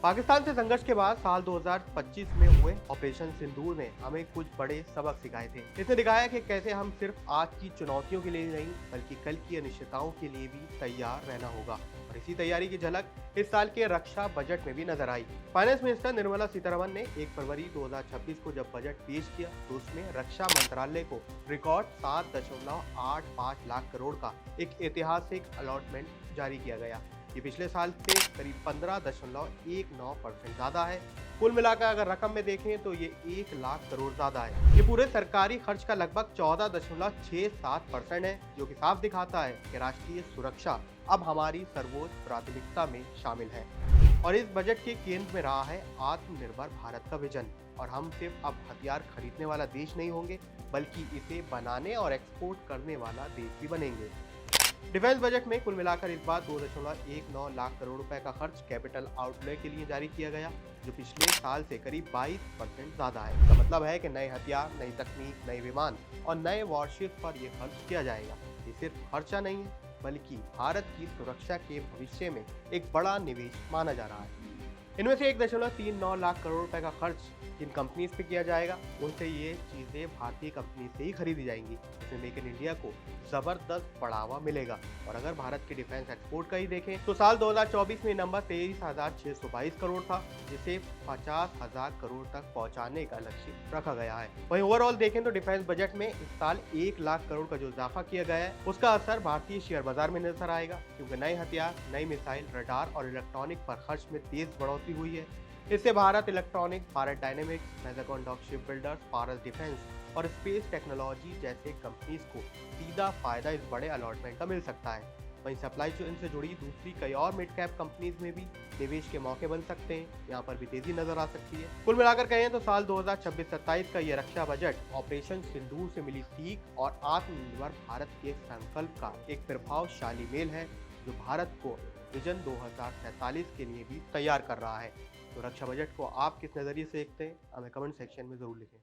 पाकिस्तान से संघर्ष के बाद साल 2025 में हुए ऑपरेशन सिंदूर ने हमें कुछ बड़े सबक सिखाए थे। इसने दिखाया कि कैसे हम सिर्फ आज की चुनौतियों के लिए नहीं बल्कि कल की अनिश्चितताओं के लिए भी तैयार रहना होगा। और इसी तैयारी की झलक इस साल के रक्षा बजट में भी नजर आई। फाइनेंस मिनिस्टर निर्मला सीतारमण ने 1 फरवरी 2026 को जब बजट पेश किया तो उसमें रक्षा मंत्रालय को रिकॉर्ड 7.85 लाख करोड़ का एक ऐतिहासिक अलॉटमेंट जारी किया गया। ये पिछले साल से करीब 15.19% ज्यादा है। कुल मिलाकर अगर रकम में देखें तो ये 1 लाख करोड़ ज्यादा है। ये पूरे सरकारी खर्च का लगभग 14.67% है, जो कि साफ दिखाता है कि राष्ट्रीय सुरक्षा अब हमारी सर्वोच्च प्राथमिकता में शामिल है। और इस बजट के केंद्र में रहा है आत्मनिर्भर भारत का विजन। और हम सिर्फ अब हथियार खरीदने वाला देश नहीं होंगे बल्कि इसे बनाने और एक्सपोर्ट करने वाला देश भी बनेंगे। डिफेंस बजट में कुल मिलाकर इस बार 2.19 लाख करोड़ रुपए का खर्च कैपिटल आउटले के लिए जारी किया गया, जो पिछले साल से करीब 22% ज्यादा है। इसका मतलब है कि नए हथियार, नई तकनीक, नए विमान और नए वॉरशिप पर यह खर्च किया जाएगा। ये सिर्फ खर्चा नहीं है बल्कि भारत की सुरक्षा के भविष्य में एक बड़ा निवेश माना जा रहा है। इनमें से 1.39 लाख करोड़ रुपए का खर्च जिन कंपनीज पे किया जाएगा उनसे ये चीजें भारतीय कंपनी से ही खरीदी जाएंगी। इसमें मेक इन इंडिया को जबरदस्त बढ़ावा मिलेगा। और अगर भारत के डिफेंस एक्सपोर्ट का ही देखें तो साल 2024 में नंबर 23,622 करोड़ था, जिसे 50,000 करोड़ तक पहुंचाने का लक्ष्य रखा गया है। वहीं ओवरऑल देखें तो डिफेंस बजट में इस साल 1 लाख करोड़ का जो इजाफा किया गया है उसका असर भारतीय शेयर बाजार में नजर आएगा, क्योंकि नए हथियार, नई मिसाइल, रडार और इलेक्ट्रॉनिक पर खर्च में तेज बढ़ोतरी हुई है। इससे Bharat Electronic, Bharat Dynamics, Mazagon Dock Ship Builders, Paras Defence और स्पेस टेक्नोलॉजी जैसे कंपनीज को सीधा फायदा इस बड़े अलॉटमेंट का मिल सकता है। वहीं सप्लाई चेन से जुड़ी दूसरी कई और मिड कैप कंपनीज में भी निवेश के मौके बन सकते हैं। यहाँ पर भी तेजी नजर आ सकती है। कुल मिलाकर कहें तो साल 2026-27 का ये रक्षा बजट ऑपरेशन सिंदूर से मिली सीख और आत्मनिर्भर भारत के संकल्प का एक प्रभावशाली मेल है, जो भारत को विजन 2047 के लिए भी तैयार कर रहा है। तो रक्षा बजट को आप किस नजरिए से देखते हैं, हमें कमेंट सेक्शन में जरूर लिखें।